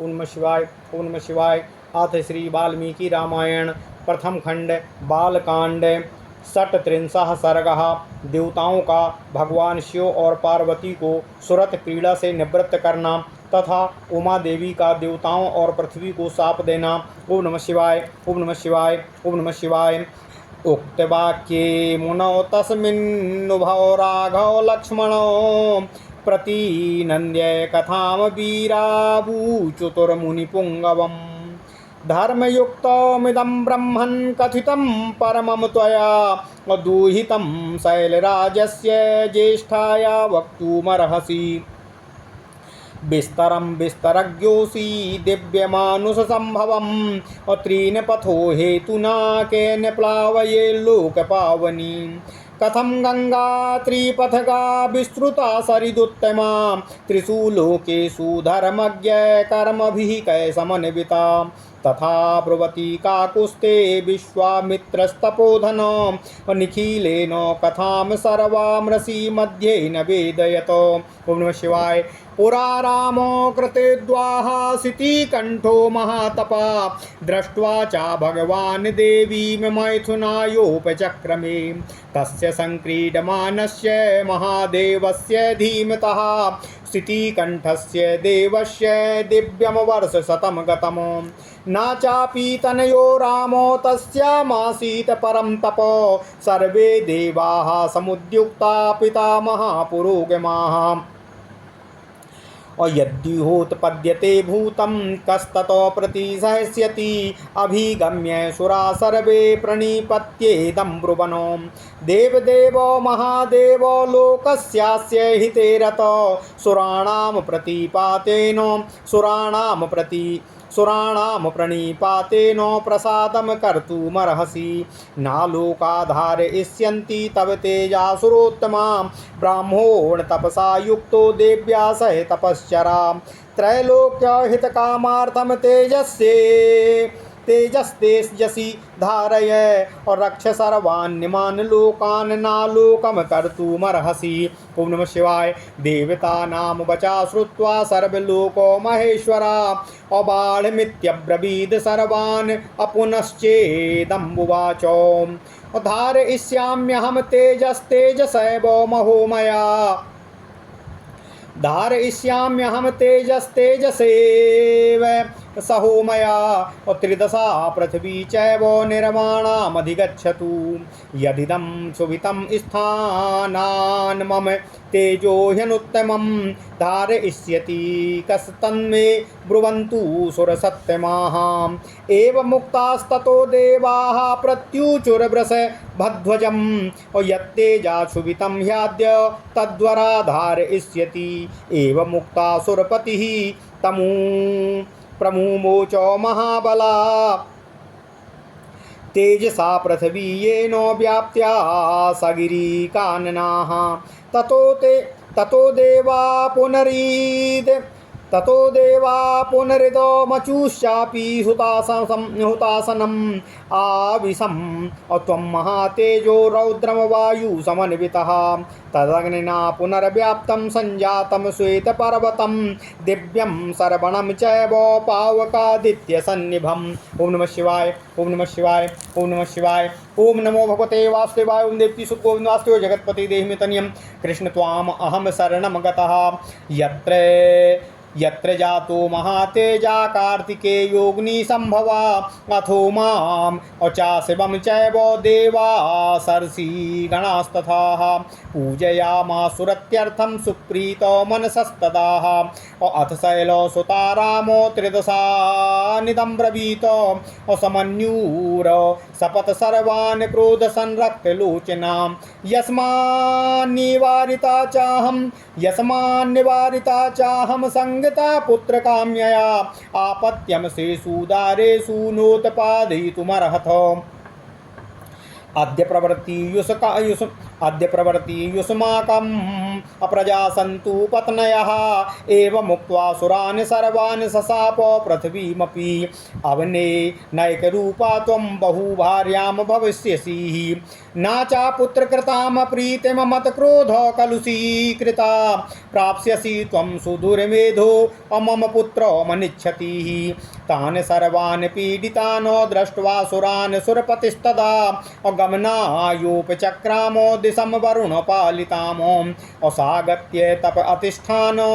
ओम नमः शिवाय। ओम नमः शिवाय। अथ श्री वाल्मीकि रामायण प्रथम खंड बालकांड षट्त्रिंशः सर्गः। देवताओं का भगवान शिव और पार्वती को सुरत क्रीड़ा से निवृत्त करना तथा उमा देवी का देवताओं और पृथ्वी को शाप देना। ओम नमः शिवाय। ओम नमः शिवाय। ओम नमः शिवाय। उक्तवाक्ये मुनौ तस्मिन्नुभौ राघव लक्ष्मणो प्रतिनन्द्य कथां वीरावूचुतुर्मुनिपुङ्गवम्। धर्मयुक्तमिदं ब्रह्मन् कथितं परमं त्वया दूहितं शैलराजस्य ज्येष्ठाया वक्तुमर्हसि। विस्तरं विस्तरज्ञोऽसि दिव्यमानुषसम्भवं त्रीन् पथो हेतुना केन प्लावये लोकपावनी। कथं गंगा त्रिपथगा विस्तृता सरिदुत्तमा त्रिषु लोकेषु धर्मज्ञ कर्मभिः कैसमन्विता। तथा ब्रुवती काकुस्ते विश्वामित्रस्तपोधन निखिलेन कथां सर्वामृषि मध्ये न वेदयत। ओम नमः शिवाय। पुरा रामो कृते द्वाहासितिकण्ठो महातपा दृष्ट्वा च भगवान् देवीं मैथुनायोपचक्रमे। तस्य संक्रीडमानस्य महादेवस्य धीमतः सितिकण्ठस्य देवस्य दिव्यं वर्षशतं गतम्। न चापि तनयो रामो तस्यामासीत् परं तपो सर्वे देवाः समुद्युक्ता पितामहा पुरोगमाः। यद्युहोत्पद्यते भूतं कस्ततो प्रतिसह्यति अभिगम्य सुरा सर्वे प्रणिपत्येदं ब्रुवन्। देवदेवो महादेवो लोकस्यास्य हिते रतो सुराणां प्रणिपातेन प्रसादं कर्तुमर्हसि। नालोकाधारयिष्यन्ति तव तेजासुरोत्तमा ब्राह्मोण तपसा युक्तो देव्या सह तपश्चरा। त्रैलोक्यहितकामार्थं तेजस्तेजसि धारय और रक्ष सर्वान्यमान लोकान् नालोकं कर्तुमर्हसि। ओम नमः शिवाय। देवतानां वचा श्रुत्वा सर्वलोको महेश्वरा अबाणमित्यब्रवीद सर्वान् अपुनश्चेदम्बुवाच। धारयिष्याम्यहं तेजस्तेजसैव महोमया धारयिष्याम्यहं तेजस्तेजसेव सहोमया त्रिदशा पृथ्वी चैव निर्माणामधिगच्छतु। यदिदं सुवितं स्थानान् मम तेजो ह्यनुत्तमं धारयिष्यति कस्तन्मे ब्रुवन्तु सुरसत्तमाः। एवं मुक्तास्ततो देवाः प्रत्युचुर्वृषभध्वजं यत्तेजासुवितं ह्याद्य तद्वरा धारयिष्यति। एवं मुक्ता सुरपतिः तमु प्रमुमोच महाबला तेजसा पृथ्वी येन व्याप्त्या सगिरिकाननाः। ततो देवा पुनरिदमचुश्चापि हुतासनम् आविशं त्वं महातेजो रौद्रम वायु समन्वितः। तदग्निना पुनर्व्याप्तं संजातं श्वेतपर्वतं दिव्यं सर्वणं चैव पावकादित्यसन्निभम्। ओम नमः शिवाय। ओम नमः शिवाय। ओम नमः शिवाय। ओम नमो भगवते वासुदेवाय। ओम देवकी सुखगोविंद वासुदेव जगत्पति देहिमितनियं कृष्ण त्वाम अहम शरणं गतः। यत्र जातो महातेजा कार्तिकेयोऽग्नि संभवा अथो माम अचा शिवं चैव देवा सरसी गणास्तथा पूजयामासुरत्यर्थं सुप्रीतो मनसस्तदाः। अथ शैलो सुता रामो त्रिदशानिदं ब्रवीत समन्यूर सपत सर्वान् क्रोध संरक्तलोचनां। यस्मान्निवारिता चाहं संगता पुत्रकाम्यया आपत्यं शेषु दारेषु नोत्पादयितुमर्हथ। अद्य अद्य प्रवर्ति युष्माकम् अप्रजा सन्तु पत्न्यः एवमुक्त्वा सुरान् सर्वान् सशाप पृथिवीमपि अवने नैकरूपा त्वं बहुभार्यां भविष्यसि नाचा पुत्रकृतां प्रीतिं मत्क्रोध कलुषीकृता प्राप्स्यसि त्वं सुदुर्मेधो मम पुत्रो मनिच्छति तान् सर्वान् पीडितान् दृष्ट्वा सुरान् सुरपतिस्तदा गमनायोपचक्रामो दिशं वरुणपालितामो असागत्य तप अतिष्ठानो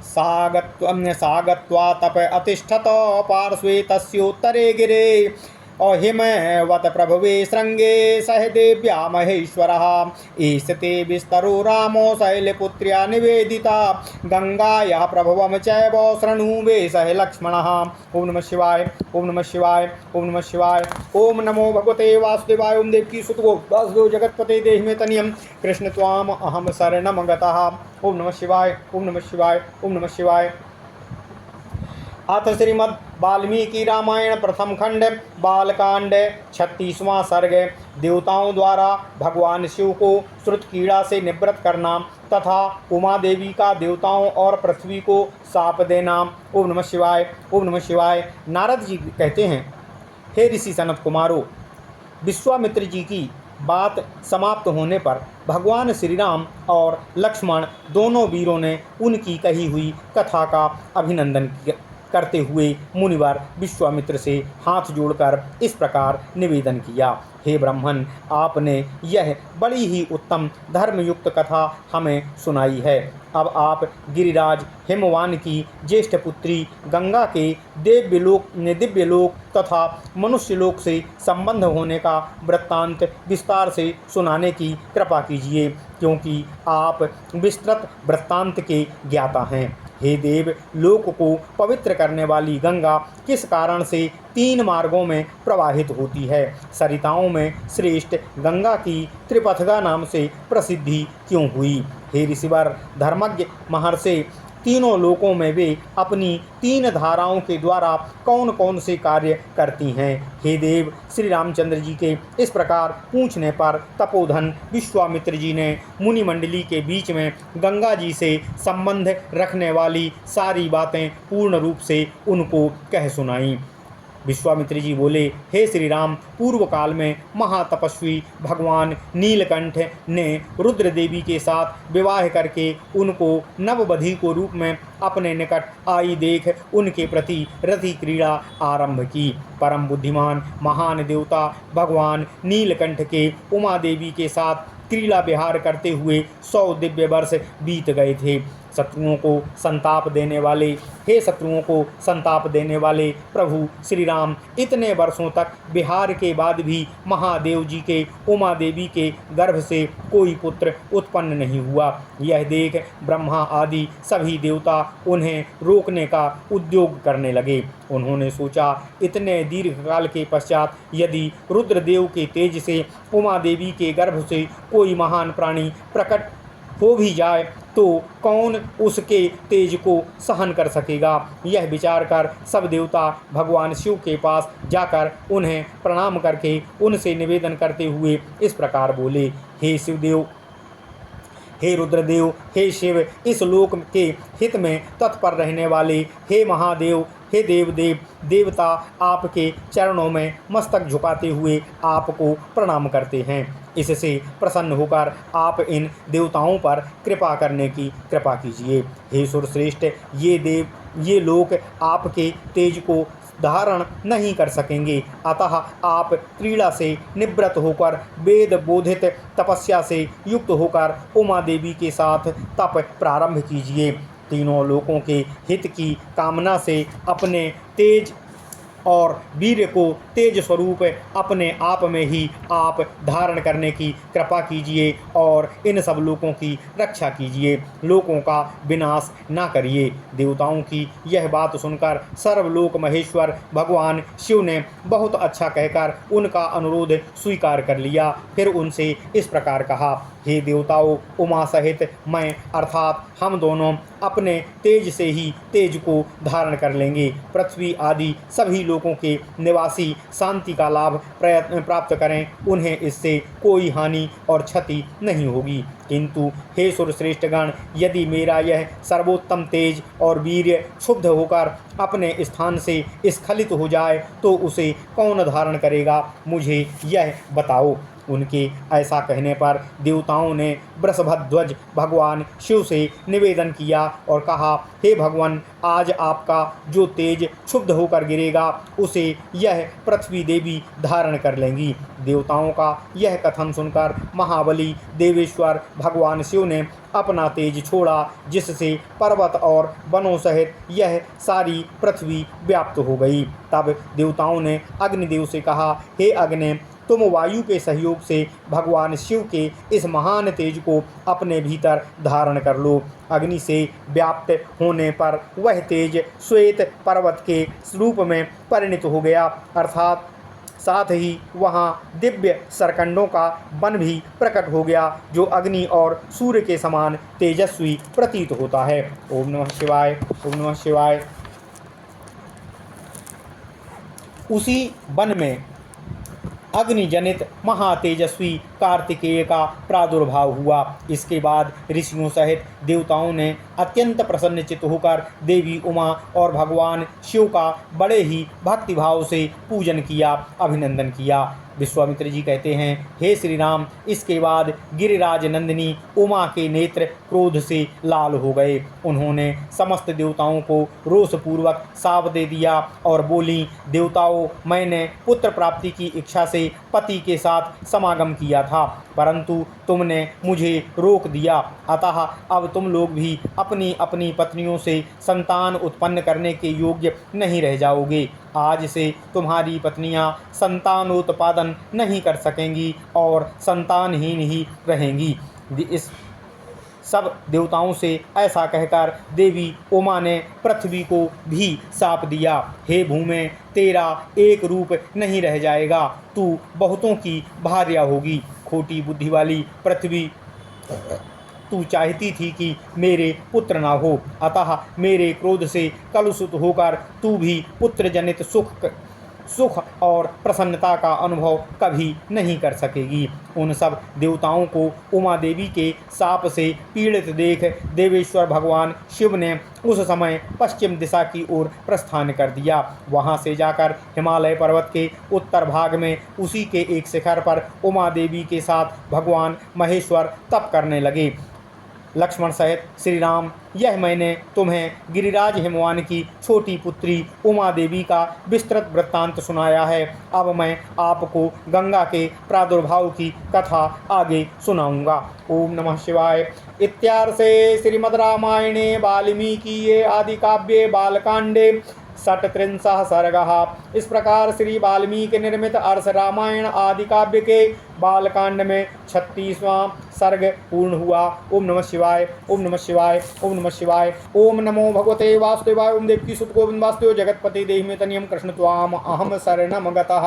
सागत्वा तप अतिष्ठत पार्श्वे तस्योत्तरे गिरे अहिमवत प्रभवे श्रृंगे सह देव्या महेश्वरः ईशते विस्तरो रामो शैलपुत्र्या निवेदिता गंगायाः प्रभवं चैव शृणुवे सह लक्ष्मणः। ओम नमः शिवाय, ओम नमः शिवाय, ओम नमः शिवाय। ओम नमो भगवते वासुदेवाय। ओम देवकी सुतो वासुदेव जगत्पते देहि मे तनियं कृष्ण त्वाम अहम शरणं गतः। ओम नमः शिवाय, ओम नमः शिवाय, ओम नमः शिवाय। अथ श्रीमद् वाल्मीकि रामायण प्रथम खंड बालकांड 36वां सर्ग देवताओं द्वारा भगवान शिव को श्रुत कीड़ा से निवृत्त करना तथा उमा देवी का देवताओं और पृथ्वी को शाप देना। ओम नमः शिवाय, ओम नमः शिवाय। नारद जी कहते हैं, हे ऋषि सनत कुमारो, विश्वामित्र जी की बात समाप्त होने पर भगवान श्री राम और लक्ष्मण दोनों वीरों ने उनकी कही हुई कथा का अभिनंदन करते हुए मुनिवर विश्वामित्र से हाथ जोड़कर इस प्रकार निवेदन किया, हे ब्राह्मण, आपने यह बड़ी ही उत्तम धर्मयुक्त कथा हमें सुनाई है। अब आप गिरिराज हिमवान की ज्येष्ठ पुत्री गंगा के दिव्यलोक तथा मनुष्यलोक से संबंध होने का वृत्तांत विस्तार से सुनाने की कृपा कीजिए, क्योंकि आप विस्तृत वृत्तांत के ज्ञाता हैं। हे देव, लोक को पवित्र करने वाली गंगा किस कारण से 3 मार्गों में प्रवाहित होती है? सरिताओं में श्रेष्ठ गंगा की त्रिपथगा नाम से प्रसिद्धि क्यों हुई? हे ऋषिवर धर्मज्ञ महर्षि, तीनों लोकों में वे अपनी 3 धाराओं के द्वारा कौन कौन से कार्य करती हैं? हे देव, श्री रामचंद्र जी के इस प्रकार पूछने पर तपोधन विश्वामित्र जी ने मुनि मंडली के बीच में गंगा जी से संबंध रखने वाली सारी बातें पूर्ण रूप से उनको कह सुनाई। विश्वामित्र जी बोले, हे श्री राम, पूर्व काल में महातपस्वी भगवान नीलकंठ ने रुद्र देवी के साथ विवाह करके उनको नववधि को रूप में अपने निकट आई देख उनके प्रति रति क्रीड़ा आरंभ की। परम बुद्धिमान महान देवता भगवान नीलकंठ के उमा देवी के साथ क्रीड़ा विहार करते हुए 100 दिव्य वर्ष बीत गए थे। शत्रुओं को संताप देने वाले प्रभु श्री राम इतने वर्षों तक विहार के बाद भी महादेव जी के उमा देवी के गर्भ से कोई पुत्र उत्पन्न नहीं हुआ। यह देख ब्रह्मा आदि सभी देवता उन्हें रोकने का उद्योग करने लगे। उन्होंने सोचा, इतने दीर्घकाल के पश्चात यदि रुद्रदेव के तेज से उमा देवी के गर्भ से कोई महान प्राणी प्रकट हो भी जाए तो कौन उसके तेज को सहन कर सकेगा? यह विचार कर सब देवता भगवान शिव के पास जाकर उन्हें प्रणाम करके उनसे निवेदन करते हुए इस प्रकार बोले, हे शिवदेव, हे रुद्रदेव, हे शिव, इस लोक के हित में तत्पर रहने वाले हे महादेव, हे देवदेव, देवता आपके चरणों में मस्तक झुकाते हुए आपको प्रणाम करते हैं। इससे प्रसन्न होकर आप इन देवताओं पर कृपा करने की कृपा कीजिए। हे सुरश्रेष्ठ, ये लोग आपके तेज को धारण नहीं कर सकेंगे, अतः आप क्रीड़ा से निवृत्त होकर वेद बोधित तपस्या से युक्त होकर उमा देवी के साथ तप प्रारंभ कीजिए। तीनों लोकों के हित की कामना से अपने तेज और वीर्य को तेज स्वरूप अपने आप में ही आप धारण करने की कृपा कीजिए और इन सब लोकों की रक्षा कीजिए, लोकों का विनाश ना करिए। देवताओं की यह बात सुनकर सर्वलोक महेश्वर भगवान शिव ने बहुत अच्छा कहकर उनका अनुरोध स्वीकार कर लिया। फिर उनसे इस प्रकार कहा, हे देवताओं, उमा सहित मैं अर्थात हम दोनों अपने तेज से ही तेज को धारण कर लेंगे। पृथ्वी आदि सभी लोगों के निवासी शांति का लाभ प्राप्त करें, उन्हें इससे कोई हानि और क्षति नहीं होगी। किंतु हे सुरश्रेष्ठगण, यदि मेरा यह सर्वोत्तम तेज और वीर्य क्षुब्ध होकर अपने स्थान से स्खलित हो जाए तो उसे कौन धारण करेगा, मुझे यह बताओ। उनके ऐसा कहने पर देवताओं ने वृषभध्वज भगवान शिव से निवेदन किया और कहा, हे भगवान, आज आपका जो तेज क्षुब्ध होकर गिरेगा उसे यह पृथ्वी देवी धारण कर लेंगी। देवताओं का यह कथन सुनकर महाबली देवेश्वर भगवान शिव ने अपना तेज छोड़ा, जिससे पर्वत और वनों सहित यह सारी पृथ्वी व्याप्त हो गई। तब देवताओं ने अग्निदेव से कहा, हे अग्नि, तुम वायु के सहयोग से भगवान शिव के इस महान तेज को अपने भीतर धारण कर लो। अग्नि से व्याप्त होने पर वह तेज श्वेत पर्वत के रूप में परिणित हो गया, अर्थात साथ ही वहाँ दिव्य सरकंडों का वन भी प्रकट हो गया, जो अग्नि और सूर्य के समान तेजस्वी प्रतीत होता है। ओम नमः शिवाय, ओम नमः शिवाय। उसी वन में अग्नि जनित महातेजस्वी कार्तिकेय का प्रादुर्भाव हुआ। इसके बाद ऋषियों सहित देवताओं ने अत्यंत प्रसन्नचित्त होकर देवी उमा और भगवान शिव का बड़े ही भक्तिभाव से पूजन किया, अभिनंदन किया। विश्वामित्र जी कहते हैं, हे श्री राम, इसके बाद गिरिराज नंदिनी उमा के नेत्र क्रोध से लाल हो गए। उन्होंने समस्त देवताओं को रोषपूर्वक शाप दे दिया और बोली, देवताओं, मैंने पुत्र प्राप्ति की इच्छा से पति के साथ समागम किया था, परंतु तुमने मुझे रोक दिया, अतः अब तुम लोग भी अपनी अपनी पत्नियों से संतान उत्पन्न करने के योग्य नहीं रह जाओगे। आज से तुम्हारी पत्नियां संतानोत्पादन नहीं कर सकेंगी और संतानहीन ही रहेंगी। इस सब देवताओं से ऐसा कहकर देवी उमा ने पृथ्वी को भी शाप दिया, हे भूमे, तेरा एक रूप नहीं रह जाएगा, तू बहुतों की भार्या होगी। खोटी बुद्धि वाली पृथ्वी, तू चाहती थी कि मेरे पुत्र ना हो, अतः मेरे क्रोध से कलुषित होकर तू भी पुत्र जनित सुख और प्रसन्नता का अनुभव कभी नहीं कर सकेगी। उन सब देवताओं को उमा देवी के शाप से पीड़ित देख देवेश्वर भगवान शिव ने उस समय पश्चिम दिशा की ओर प्रस्थान कर दिया। वहां से जाकर हिमालय पर्वत के उत्तर भाग में उसी के एक शिखर पर उमा देवी के साथ भगवान महेश्वर तप करने लगे। लक्ष्मण सहित श्री राम, यह मैंने तुम्हें गिरिराज हिमवान की छोटी पुत्री उमा देवी का विस्तृत वृत्तांत सुनाया है। अब मैं आपको गंगा के प्रादुर्भाव की कथा आगे सुनाऊंगा। ओम नमः शिवाय। इत्यार्षे श्रीमद् रामायणे वाल्मीकिये आदि काव्ये बालकांडे षट्त्रिंशः सर्गः। इस प्रकार श्री वाल्मीकि निर्मित अर्ष रामायण आदि काव्य के बालकांड में 36वां सर्ग पूर्ण हुआ। ओम नमः शिवाय, ओम नमः शिवाय, ओम नमः शिवाय। ओम नमो भगवते वासुदेवाय। ओम देवकी सुत गोविंद वासुदेव जगतपति देहि में तनियम कृष्ण त्वाम अहम शरणम गतः।